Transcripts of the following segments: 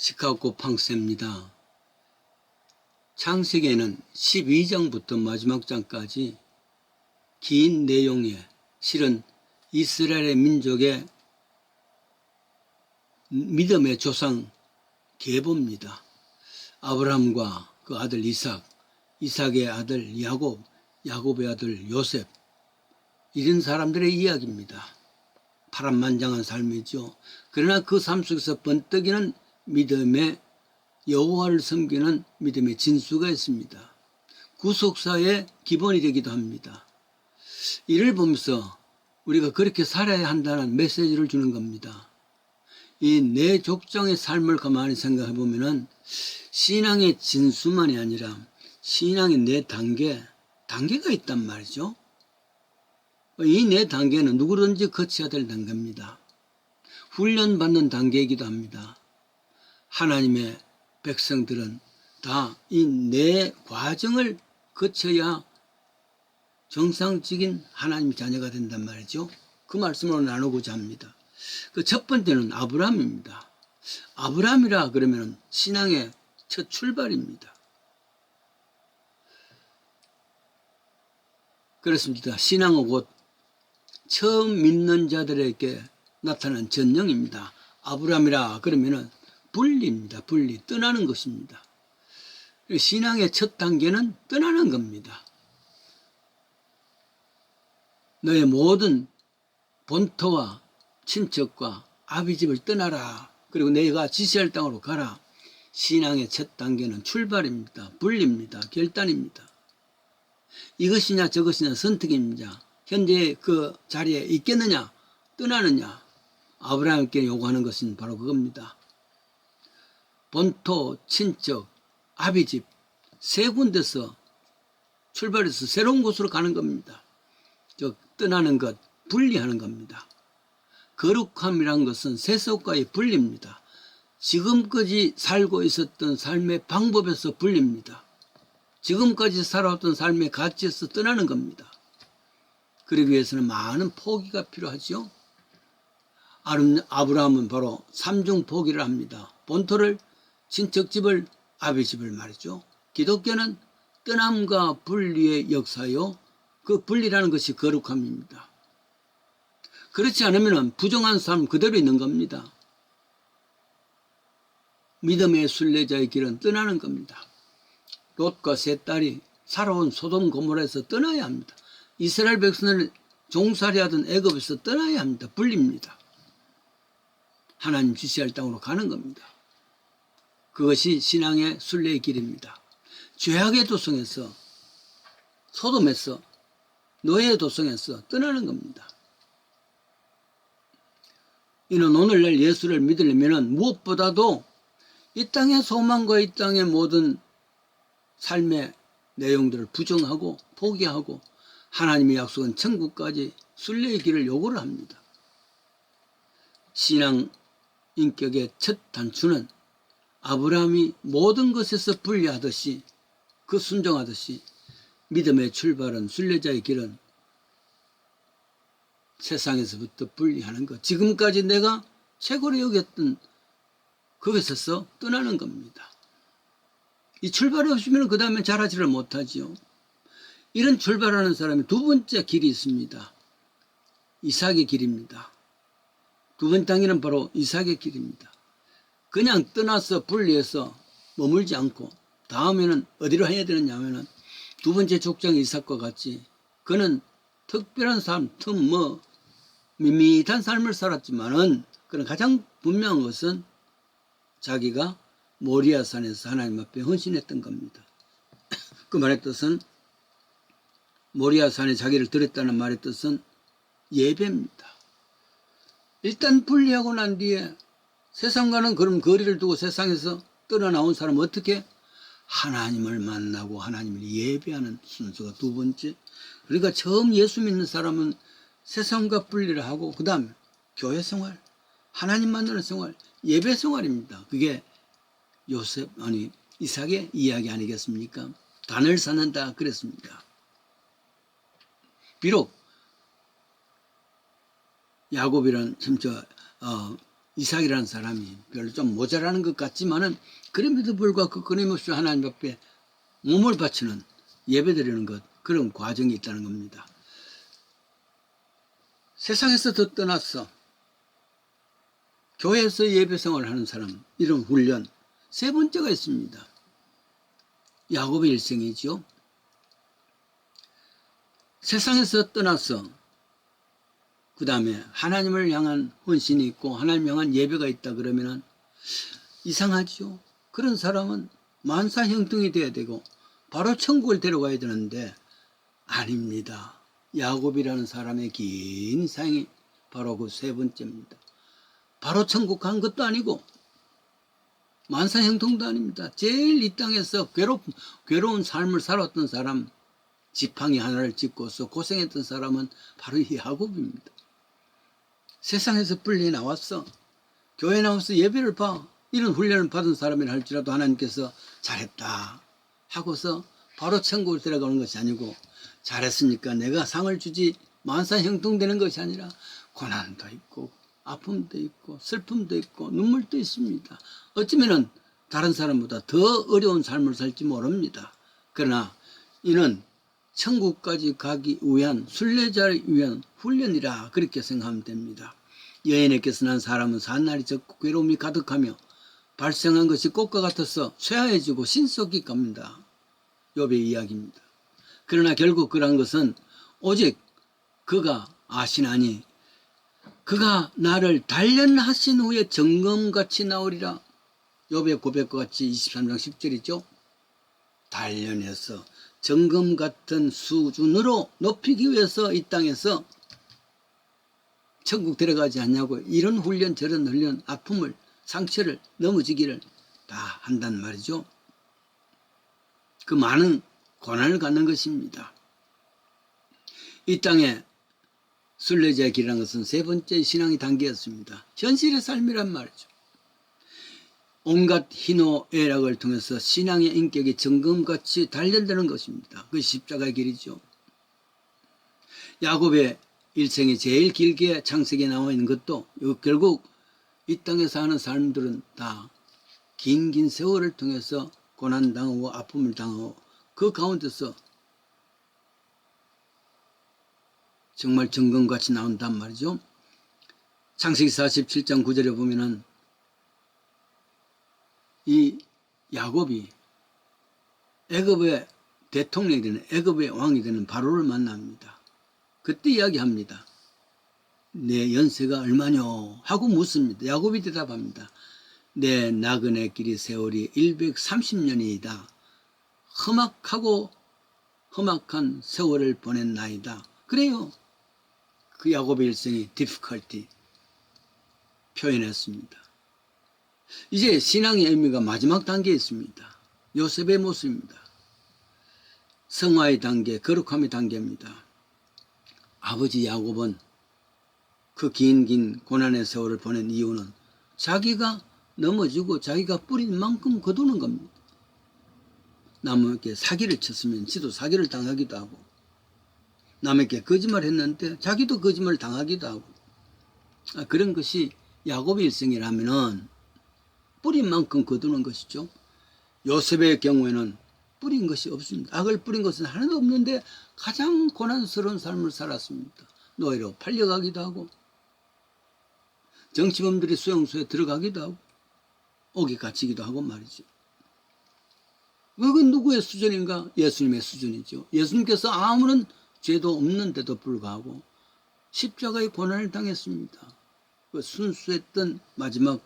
시카고 팡스입니다. 창세기에는 12장부터 마지막 장까지 긴 내용에 실은 이스라엘의 민족의 믿음의 조상 계보입니다. 아브라함과 그 아들 이삭, 이삭의 아들 야곱, 야곱의 아들 요셉, 이런 사람들의 이야기입니다. 파란만장한 삶이죠. 그러나 그 삶 속에서 번뜩이는 믿음의 여호와를 섬기는 믿음의 진수가 있습니다. 구속사의 기본이 되기도 합니다. 이를 보면서 우리가 그렇게 살아야 한다는 메시지를 주는 겁니다. 이 내 족장의 삶을 가만히 생각해 보면은 신앙의 진수만이 아니라 신앙의 네 단계가 있단 말이죠. 이 네 단계는 누구든지 거쳐야 될 단계입니다. 훈련받는 단계이기도 합니다. 하나님의 백성들은 다 이 네 과정을 거쳐야 정상적인 하나님의 자녀가 된단 말이죠. 그 말씀을 나누고자 합니다. 그 첫 번째는 아브라함입니다. 아브라함이라 그러면 신앙의 첫 출발입니다. 그렇습니다. 신앙은 곧 처음 믿는 자들에게 나타난 전형입니다. 아브라함이라 그러면은 분리입니다. 분리, 떠나는 것입니다. 신앙의 첫 단계는 떠나는 겁니다. 너의 모든 본토와 친척과 아비집을 떠나라. 그리고 내가 지시할 땅으로 가라. 신앙의 첫 단계는 출발입니다. 분리입니다. 결단입니다. 이것이냐 저것이냐 선택입니다. 현재 그 자리에 있겠느냐 떠나느냐. 아브라함께 요구하는 것은 바로 그겁니다. 본토, 친척, 아비집 세 군데서 출발해서 새로운 곳으로 가는 겁니다. 즉 떠나는 것, 분리하는 겁니다. 거룩함이란 것은 세속과의 분리입니다. 지금까지 살고 있었던 삶의 방법에서 분리입니다. 지금까지 살아왔던 삶의 가치에서 떠나는 겁니다. 그러기 위해서는 많은 포기가 필요하죠. 아브라함은 바로 삼중 포기를 합니다. 본토를, 친척집을, 아비집을 말이죠. 기독교는 떠남과 분리의 역사요. 그 분리라는 것이 거룩함입니다. 그렇지 않으면 부정한 삶 그대로 있는 겁니다. 믿음의 순례자의 길은 떠나는 겁니다. 롯과 세 딸이 살아온 소돔 고모라에서 떠나야 합니다. 이스라엘 백성을 종살이하던 애굽에서 떠나야 합니다. 분리입니다. 하나님 지시할 땅으로 가는 겁니다. 그것이 신앙의 순례의 길입니다. 죄악의 도성에서, 소돔에서, 노예의 도성에서 떠나는 겁니다. 이는 오늘날 예수를 믿으려면 무엇보다도 이 땅의 소망과 이 땅의 모든 삶의 내용들을 부정하고 포기하고 하나님의 약속은 천국까지 순례의 길을 요구를 합니다. 신앙 인격의 첫 단추는 아브라함이 모든 것에서 분리하듯이 그 순종하듯이 믿음의 출발은 순례자의 길은 세상에서부터 분리하는 것. 지금까지 내가 최고로 여겼던 그것에서 떠나는 겁니다. 이 출발이 없으면 그 다음에 잘하지를 못하지요. 이런 출발하는 사람이 두 번째 길이 있습니다. 이삭의 길입니다. 두 번째 단계는 바로 이삭의 길입니다. 그냥 떠나서 분리해서 머물지 않고 다음에는 어디로 해야 되느냐 하면은 두 번째 족장 이삭과 같이 그는 특별한 삶, 밋밋한 삶을 살았지만은 그는 가장 분명한 것은 자기가 모리아산에서 하나님 앞에 헌신했던 겁니다. 그 말의 뜻은 모리아산에 자기를 드렸다는 말의 뜻은 예배입니다. 일단 분리하고 난 뒤에 세상과는 그런 거리를 두고 세상에서 떠나나온 사람은 어떻게? 하나님을 만나고 하나님을 예배하는 순서가 두 번째. 그러니까 처음 예수 믿는 사람은 세상과 분리를 하고 그 다음에 교회 생활, 하나님 만나는 생활, 예배 생활입니다. 그게 이삭의 이야기 아니겠습니까? 단을 쌓는다 그랬습니다. 비록 야곱이란 이삭이라는 사람이 별로 좀 모자라는 것 같지만은 그럼에도 불구하고 끊임없이 하나님 앞에 몸을 바치는 예배드리는 것, 그런 과정이 있다는 겁니다. 세상에서 더 떠났어 교회에서 예배생활을 하는 사람, 이런 훈련 세 번째가 있습니다. 야곱의 일생이죠. 세상에서 떠나서 그 다음에 하나님을 향한 헌신이 있고 하나님을 향한 예배가 있다 그러면은 이상하죠. 그런 사람은 만사형통이 돼야 되고 바로 천국을 데려가야 되는데 아닙니다. 야곱이라는 사람의 긴 인생이 바로 그 세 번째입니다. 바로 천국 간 것도 아니고 만사형통도 아닙니다. 제일 이 땅에서 괴로운 삶을 살았던 사람, 지팡이 하나를 짚고서 고생했던 사람은 바로 이 야곱입니다. 세상에서 분리 나왔어. 교회 나와서 예배를 봐. 이런 훈련을 받은 사람이라 할지라도 하나님께서 잘했다 하고서 바로 천국을 데려가는 것이 아니고 잘했으니까 내가 상을 주지 만사형통되는 것이 아니라 고난도 있고 아픔도 있고 슬픔도 있고 눈물도 있습니다. 어쩌면은 다른 사람보다 더 어려운 삶을 살지 모릅니다. 그러나 이는 천국까지 가기 위한 순례자를 위한 훈련이라 그렇게 생각하면 됩니다. 여인에게서 난 사람은 산날이 적고 괴로움이 가득하며 발생한 것이 꽃과 같아서 쇠하해지고 신속히 갑니다. 욥의 이야기입니다. 그러나 결국 그러한 것은 오직 그가 아시나니 그가 나를 단련하신 후에 정금같이 나오리라. 욥의 고백과 같이 23장 10절이죠. 단련해서 정금 같은 수준으로 높이기 위해서 이 땅에서 천국 데려가지 않냐고 이런 훈련 저런 훈련 아픔을 상처를 넘어지기를 다 한단 말이죠. 그 많은 고난을 갖는 것입니다. 이 땅에 순례자의 길이라는 것은 세 번째 신앙의 단계였습니다. 현실의 삶이란 말이죠. 온갖 희노애락을 통해서 신앙의 인격이 정금같이 단련되는 것입니다. 그것이 십자가의 길이죠. 야곱의 일생이 제일 길게 창세기에 나와 있는 것도 결국 이 땅에 사는 사람들은 다 긴 세월을 통해서 고난당하고 아픔을 당하고 그 가운데서 정말 정금같이 나온단 말이죠. 창세기 47장 9절에 보면은 이 야곱이 애굽의 대통령이 되는 애굽의 왕이 되는 바로를 만납니다. 그때 이야기합니다. 내 연세가 얼마뇨 하고 묻습니다. 야곱이 대답합니다. 내 나그네 길이 세월이 130년이다. 험악하고 험악한 세월을 보낸 나이다. 그래요. 그 야곱의 일생이 difficulty 표현했습니다. 이제 신앙의 의미가 마지막 단계에 있습니다. 요셉의 모습입니다. 성화의 단계, 거룩함의 단계입니다. 아버지 야곱은 그 긴 고난의 세월을 보낸 이유는 자기가 넘어지고 자기가 뿌린 만큼 거두는 겁니다. 남에게 사기를 쳤으면 지도 사기를 당하기도 하고 남에게 거짓말을 했는데 자기도 거짓말을 당하기도 하고 그런 것이 야곱의 일생이라면은 뿌린 만큼 거두는 것이죠. 요셉의 경우에는 뿌린 것이 없습니다. 악을 뿌린 것은 하나도 없는데 가장 고난스러운 삶을 살았습니다. 노예로 팔려가기도 하고 정치범들이 수용소에 들어가기도 하고 옥에 갇히기도 하고 말이죠. 그건 누구의 수준인가? 예수님의 수준이죠. 예수님께서 아무런 죄도 없는데도 불구하고 십자가의 고난을 당했습니다. 그 순수했던 마지막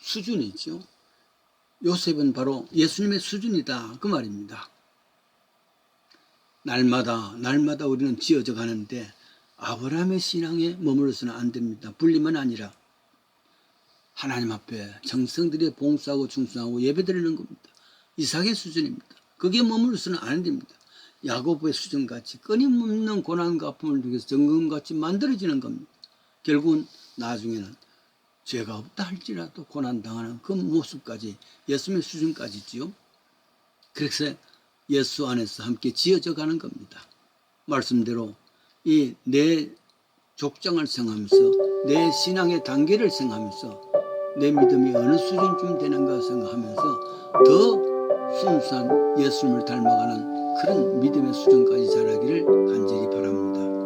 수준이죠. 요셉은 바로 예수님의 수준이다 그 말입니다. 날마다 우리는 지어져 가는데 아브라함의 신앙에 머물러서는 안 됩니다. 불림은 아니라 하나님 앞에 정성들이 봉사하고 충성하고 예배드리는 겁니다. 이삭의 수준입니다. 거기에 머물러서는 안 됩니다. 야곱의 수준같이 끊임없는 고난과 아픔을 통해서 정금같이 만들어지는 겁니다. 결국은 나중에는 죄가 없다 할지라도 고난당하는 그 모습까지 예수님의 수준까지지요. 그래서 예수 안에서 함께 지어져 가는 겁니다. 말씀대로 이 내 족장을 생각하면서 내 신앙의 단계를 생각하면서 내 믿음이 어느 수준쯤 되는가 생각하면서 더 순수한 예수님을 닮아가는 그런 믿음의 수준까지 자라기를 간절히 바랍니다.